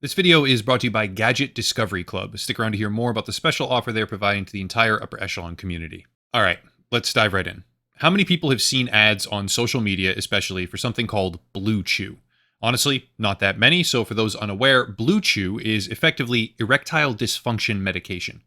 This video is brought to you by Gadget Discovery Club. Stick around to hear more about the special offer they're providing to the entire Upper Echelon community. Alright, let's dive right in. How many people have seen ads on social media, especially for something called BlueChew? Honestly, not that many, so for those unaware, BlueChew is effectively erectile dysfunction medication.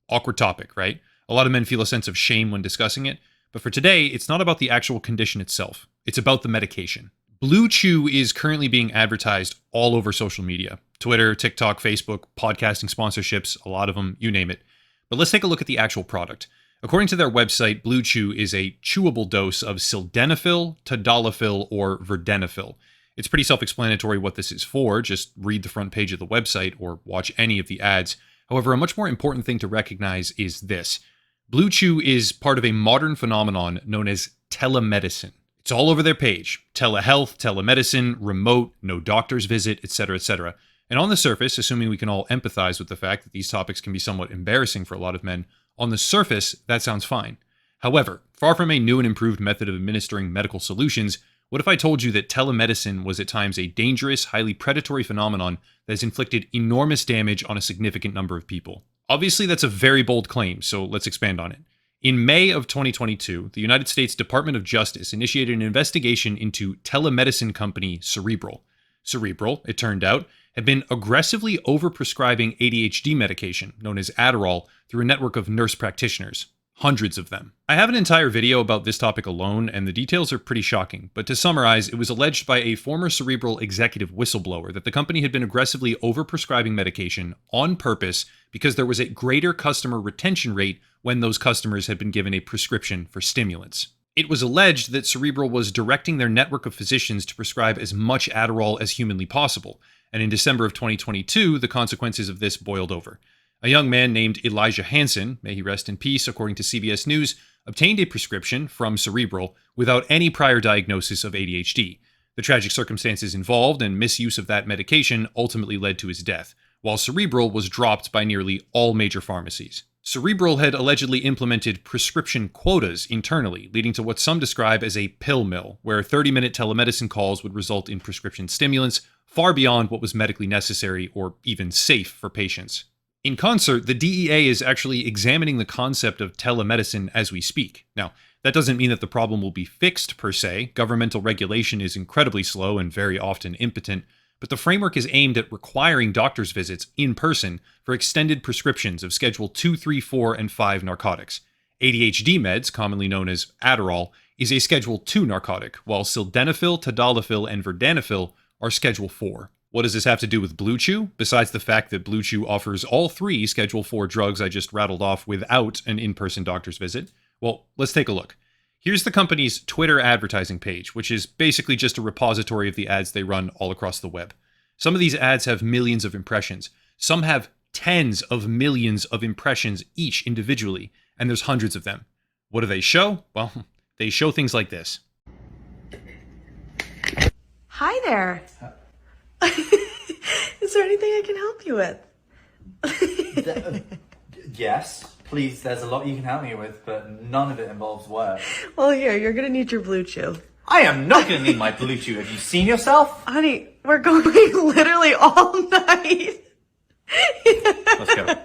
Awkward topic, right? A lot of men feel a sense of shame when discussing it, but for today, it's not about the actual condition itself. It's about the medication. BlueChew is currently being advertised all over social media. Twitter, TikTok, Facebook, podcasting sponsorships, a lot of them, you name it. But let's take a look at the actual product. According to their website, BlueChew is a chewable dose of sildenafil, tadalafil, or vardenafil. It's pretty self-explanatory what this is for. Just read the front page of the website or watch any of the ads. However, a much more important thing to recognize is this. BlueChew is part of a modern phenomenon known as telemedicine. It's all over their page. Telehealth, telemedicine, remote, no doctor's visit, etc., etc. And on the surface, assuming we can all empathize with the fact that these topics can be somewhat embarrassing for a lot of men, on the surface, that sounds fine. However, far from a new and improved method of administering medical solutions, what if I told you that telemedicine was at times a dangerous, highly predatory phenomenon that has inflicted enormous damage on a significant number of people? Obviously, that's a very bold claim, so let's expand on it. In May of 2022, the United States Department of Justice initiated an investigation into telemedicine company Cerebral. Cerebral, it turned out, had been aggressively overprescribing ADHD medication, known as Adderall, through a network of nurse practitioners. Hundreds of them. I have an entire video about this topic alone, and the details are pretty shocking, but to summarize, it was alleged by a former Cerebral executive whistleblower that the company had been aggressively overprescribing medication on purpose because there was a greater customer retention rate when those customers had been given a prescription for stimulants. It was alleged that Cerebral was directing their network of physicians to prescribe as much Adderall as humanly possible, and in December of 2022, the consequences of this boiled over. A young man named Elijah Hansen, may he rest in peace, according to CBS News, obtained a prescription from Cerebral without any prior diagnosis of ADHD. The tragic circumstances involved and misuse of that medication ultimately led to his death, while Cerebral was dropped by nearly all major pharmacies. Cerebral had allegedly implemented prescription quotas internally, leading to what some describe as a pill mill, where 30-minute telemedicine calls would result in prescription stimulants far beyond what was medically necessary or even safe for patients. In concert, the DEA is actually examining the concept of telemedicine as we speak. Now, that doesn't mean that the problem will be fixed per se. Governmental regulation is incredibly slow and very often impotent, but the framework is aimed at requiring doctor's visits in person for extended prescriptions of Schedule 2, 3, 4, and 5 narcotics. ADHD meds, commonly known as Adderall, is a Schedule 2 narcotic, while sildenafil, tadalafil, and vardenafil are Schedule 4. What does this have to do with BlueChew, besides the fact that BlueChew offers all three Schedule 4 drugs I just rattled off without an in-person doctor's visit? Well, let's take a look. Here's the company's Twitter advertising page, which is basically just a repository of the ads they run all across the web. Some of these ads have millions of impressions. Some have tens of millions of impressions each individually, and there's hundreds of them. What do they show? Well, they show things like this. Hi there. Is there anything I can help you with? Yes, please, there's a lot you can help me with, but none of it involves work. Well, here, you're gonna need your BlueChew. I am not going to need my BlueChew. Have you seen yourself? Honey, we're going literally all night. Let's go.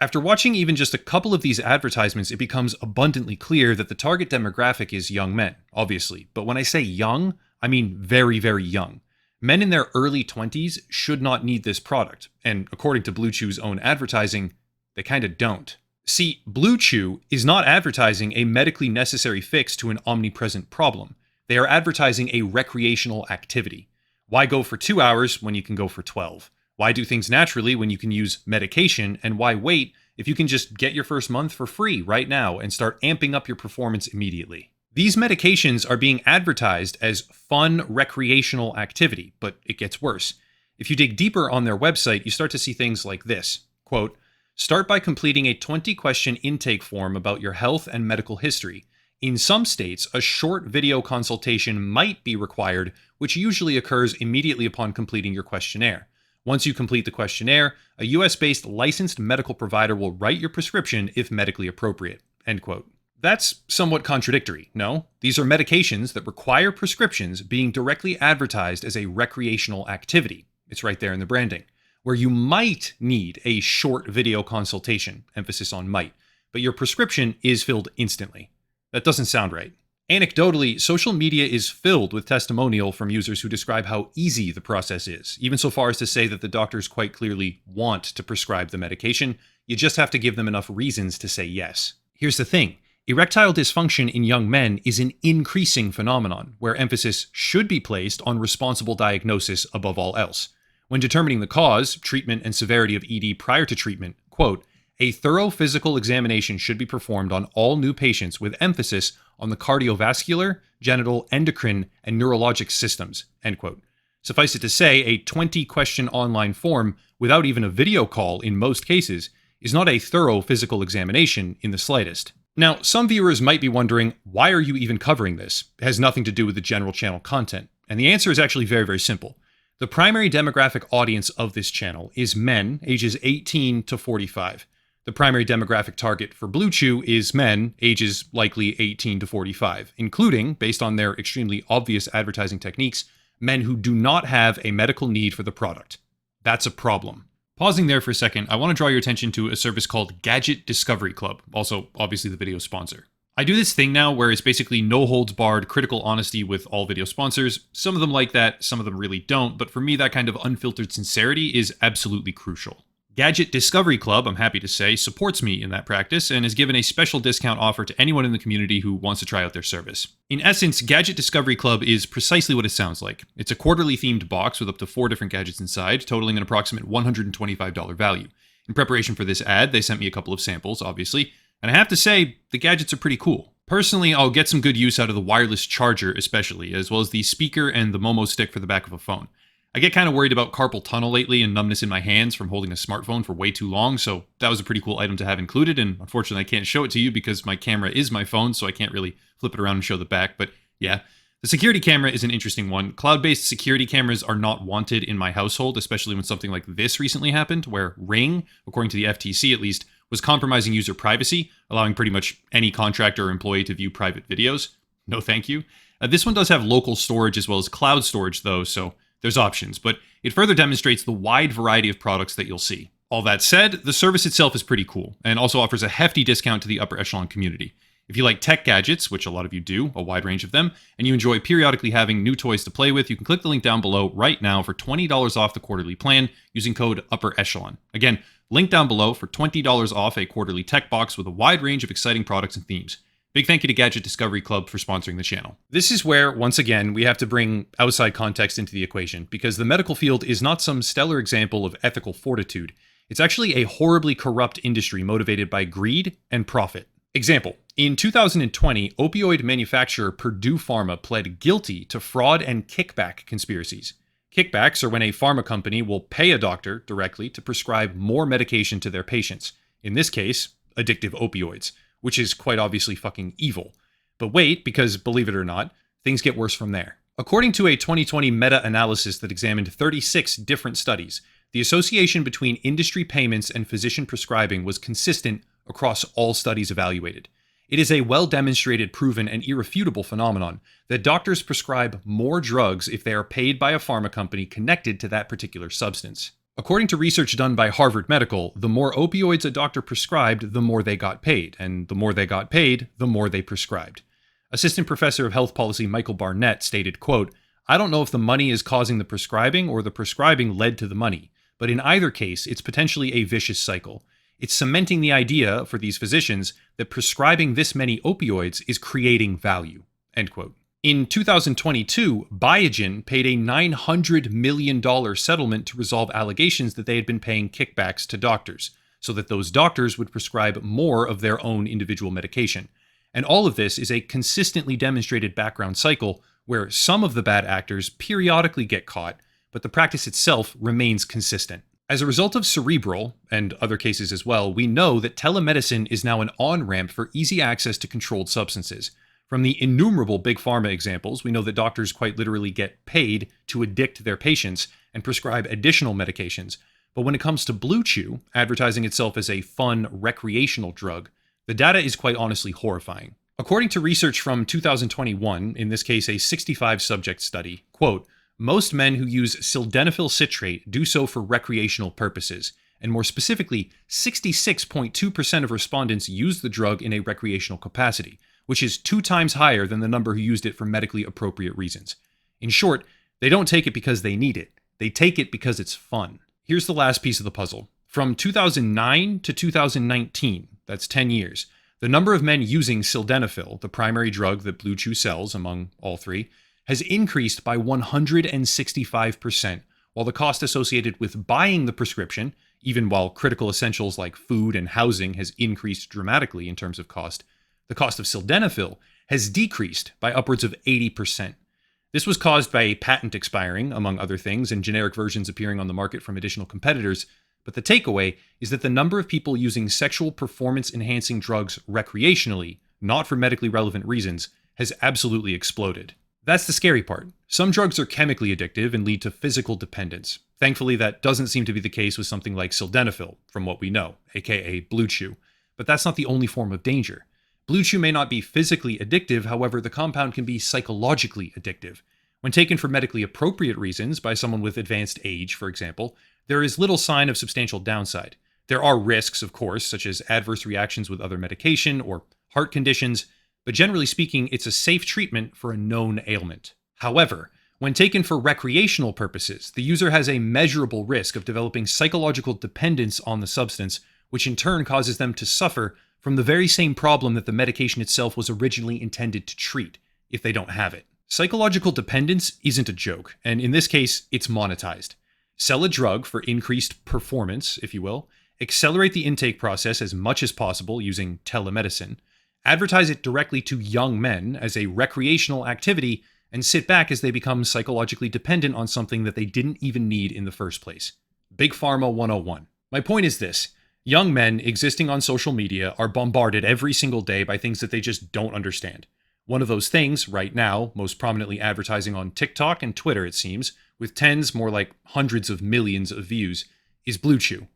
After watching even just a couple of these advertisements, it becomes abundantly clear that the target demographic is young men, obviously. But when I say young, I mean very, very young. Men in their early 20s should not need this product, and according to BlueChew's own advertising, they kind of don't. See, BlueChew is not advertising a medically necessary fix to an omnipresent problem. They are advertising a recreational activity. Why go for 2 hours when you can go for 12? Why do things naturally when you can use medication? And why wait if you can just get your first month for free right now and start amping up your performance immediately? These medications are being advertised as fun recreational activity, but it gets worse. If you dig deeper on their website, you start to see things like this. Quote, start by completing a 20-question intake form about your health and medical history. In some states, a short video consultation might be required, which usually occurs immediately upon completing your questionnaire. Once you complete the questionnaire, a US-based licensed medical provider will write your prescription if medically appropriate. End quote. That's somewhat contradictory, no? These are medications that require prescriptions being directly advertised as a recreational activity. It's right there in the branding, where you might need a short video consultation, emphasis on might, but your prescription is filled instantly. That doesn't sound right. Anecdotally, social media is filled with testimonial from users who describe how easy the process is, even so far as to say that the doctors quite clearly want to prescribe the medication. You just have to give them enough reasons to say yes. Here's the thing. Erectile dysfunction in young men is an increasing phenomenon, where emphasis should be placed on responsible diagnosis above all else. When determining the cause, treatment, and severity of ED prior to treatment, quote, a thorough physical examination should be performed on all new patients with emphasis on the cardiovascular, genital, endocrine, and neurologic systems, end quote. Suffice it to say, a 20-question online form, without even a video call in most cases, is not a thorough physical examination in the slightest. Now, some viewers might be wondering, why are you even covering this? It has nothing to do with the general channel content. And the answer is actually very, very simple. The primary demographic audience of this channel is men ages 18 to 45. The primary demographic target for BlueChew is men ages likely 18 to 45, including, based on their extremely obvious advertising techniques, men who do not have a medical need for the product. That's a problem. Pausing there for a second, I want to draw your attention to a service called Gadget Discovery Club, also obviously the video sponsor. I do this thing now where it's basically no-holds-barred critical honesty with all video sponsors. Some of them like that, some of them really don't, but for me that kind of unfiltered sincerity is absolutely crucial. Gadget Discovery Club, I'm happy to say, supports me in that practice and has given a special discount offer to anyone in the community who wants to try out their service. In essence, Gadget Discovery Club is precisely what it sounds like. It's a quarterly themed box with up to 4 different gadgets inside, totaling an approximate $125 value. In preparation for this ad, they sent me a couple of samples, obviously, and I have to say, the gadgets are pretty cool. Personally, I'll get some good use out of the wireless charger especially, as well as the speaker and the Momo stick for the back of a phone. I get kind of worried about carpal tunnel lately and numbness in my hands from holding a smartphone for way too long, so that was a pretty cool item to have included, and unfortunately I can't show it to you because my camera is my phone, so I can't really flip it around and show the back, but yeah. The security camera is an interesting one. Cloud-based security cameras are not wanted in my household, especially when something like this recently happened, where Ring, according to the FTC at least, was compromising user privacy, allowing pretty much any contractor or employee to view private videos. No thank you. This one does have local storage as well as cloud storage though, so there's options, but it further demonstrates the wide variety of products that you'll see. All that said, the service itself is pretty cool, and also offers a hefty discount to the upper echelon community. If you like tech gadgets, which a lot of you do, a wide range of them, and you enjoy periodically having new toys to play with, you can click the link down below right now for $20 off the quarterly plan using code upper echelon. Again, link down below for $20 off a quarterly tech box with a wide range of exciting products and themes. Big thank you to Gadget Discovery Club for sponsoring the channel. This is where, once again, we have to bring outside context into the equation, because the medical field is not some stellar example of ethical fortitude. It's actually a horribly corrupt industry motivated by greed and profit. Example, in 2020, opioid manufacturer Purdue Pharma pled guilty to fraud and kickback conspiracies. Kickbacks are when a pharma company will pay a doctor directly to prescribe more medication to their patients. In this case, addictive opioids, which is quite obviously fucking evil. But wait, because believe it or not, things get worse from there. According to a 2020 meta-analysis that examined 36 different studies, the association between industry payments and physician prescribing was consistent across all studies evaluated. It is a well-demonstrated, proven, and irrefutable phenomenon that doctors prescribe more drugs if they are paid by a pharma company connected to that particular substance. According to research done by Harvard Medical, the more opioids a doctor prescribed, the more they got paid, and the more they got paid, the more they prescribed. Assistant Professor of Health Policy Michael Barnett stated, quote, I don't know if the money is causing the prescribing or the prescribing led to the money, but in either case, it's potentially a vicious cycle. It's cementing the idea for these physicians that prescribing this many opioids is creating value, end quote. In 2022, Biogen paid a $900 million settlement to resolve allegations that they had been paying kickbacks to doctors, so that those doctors would prescribe more of their own individual medication. And all of this is a consistently demonstrated background cycle where some of the bad actors periodically get caught, but the practice itself remains consistent. As a result of Cerebral, and other cases as well, we know that telemedicine is now an on-ramp for easy access to controlled substances. From the innumerable big pharma examples, we know that doctors quite literally get paid to addict their patients and prescribe additional medications. But when it comes to BlueChew, advertising itself as a fun, recreational drug, The data is quite honestly horrifying. According to research from 2021, in this case a 65 subject study, quote, most men who use sildenafil citrate do so for recreational purposes, and more specifically, 66.2% of respondents use the drug in a recreational capacity, which is 2 times higher than the number who used it for medically appropriate reasons. In short, they don't take it because they need it. They take it because it's fun. Here's the last piece of the puzzle. From 2009 to 2019, that's 10 years, the number of men using sildenafil, the primary drug that BlueChew sells among all three, has increased by 165%, while the cost associated with buying the prescription, even while critical essentials like food and housing has increased dramatically in terms of cost, the cost of sildenafil has decreased by upwards of 80%. This was caused by a patent expiring, among other things, and generic versions appearing on the market from additional competitors, but the takeaway is that the number of people using sexual performance-enhancing drugs recreationally, not for medically relevant reasons, has absolutely exploded. That's the scary part. Some drugs are chemically addictive and lead to physical dependence. Thankfully, that doesn't seem to be the case with something like sildenafil, from what we know, aka BlueChew. But that's not the only form of danger. BlueChew may not be physically addictive, however, the compound can be psychologically addictive. When taken for medically appropriate reasons, by someone with advanced age, for example, there is little sign of substantial downside. There are risks, of course, such as adverse reactions with other medication or heart conditions, but generally speaking, it's a safe treatment for a known ailment. However, when taken for recreational purposes, the user has a measurable risk of developing psychological dependence on the substance, which in turn causes them to suffer from the very same problem that the medication itself was originally intended to treat, if they don't have it. Psychological dependence isn't a joke, and in this case, it's monetized. Sell a drug for increased performance, if you will, accelerate the intake process as much as possible using telemedicine, advertise it directly to young men as a recreational activity, and sit back as they become psychologically dependent on something that they didn't even need in the first place. Big Pharma 101. My point is this. Young men existing on social media are bombarded every single day by things that they just don't understand. One of those things, right now, most prominently advertising on TikTok and Twitter, it seems, with tens, more like hundreds of millions of views, is BlueChew.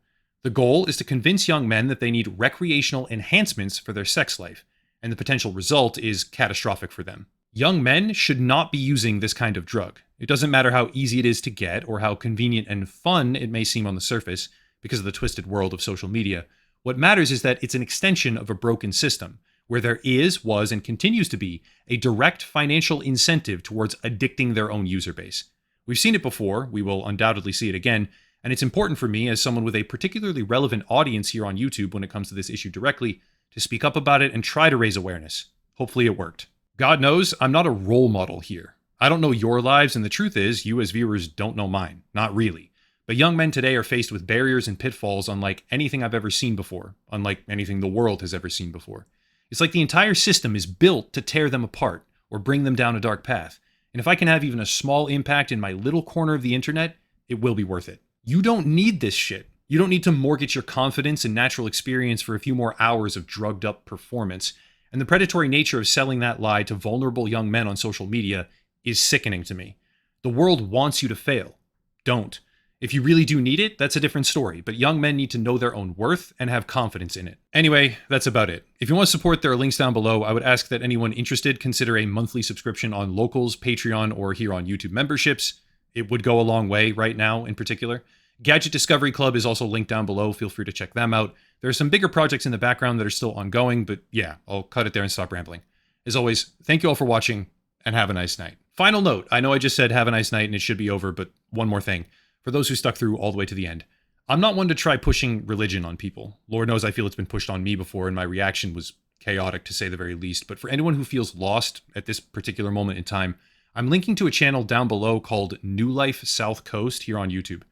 The goal is to convince young men that they need recreational enhancements for their sex life, and the potential result is catastrophic for them. Young men should not be using this kind of drug. It doesn't matter how easy it is to get or how convenient and fun it may seem on the surface, because of the twisted world of social media. What matters is that it's an extension of a broken system, where there is, was, and continues to be a direct financial incentive towards addicting their own user base. We've seen it before, we will undoubtedly see it again, and it's important for me, as someone with a particularly relevant audience here on YouTube when it comes to this issue directly, to speak up about it and try to raise awareness. Hopefully it worked. God knows, I'm not a role model here. I don't know your lives, and the truth is, you as viewers don't know mine. Not really. But young men today are faced with barriers and pitfalls unlike anything I've ever seen before, unlike anything the world has ever seen before. It's like the entire system is built to tear them apart or bring them down a dark path. And if I can have even a small impact in my little corner of the internet, it will be worth it. You don't need this shit. You don't need to mortgage your confidence and natural experience for a few more hours of drugged up performance. And the predatory nature of selling that lie to vulnerable young men on social media is sickening to me. The world wants you to fail. Don't. If you really do need it, that's a different story, but young men need to know their own worth and have confidence in it. Anyway, that's about it. If you want to support, there are links down below. I would ask that anyone interested consider a monthly subscription on Locals, Patreon, or here on YouTube memberships. It would go a long way right now in particular. Gadget Discovery Club is also linked down below. Feel free to check them out. There are some bigger projects in the background that are still ongoing, but yeah, I'll cut it there and stop rambling. As always, thank you all for watching, and have a nice night. Final note, I know I just said have a nice night and it should be over, but one more thing. For those who stuck through all the way to the end, I'm not one to try pushing religion on people. Lord knows I feel it's been pushed on me before, and my reaction was chaotic to say the very least. But for anyone who feels lost at this particular moment in time, I'm linking to a channel down below called New Life South Coast here on YouTube.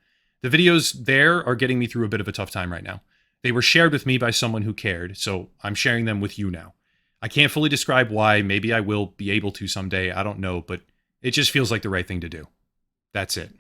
The videos there are getting me through a bit of a tough time right now. They were shared with me by someone who cared, so I'm sharing them with you now. I can't fully describe why. Maybe I will be able to someday. I don't know, but it just feels like the right thing to do. That's it.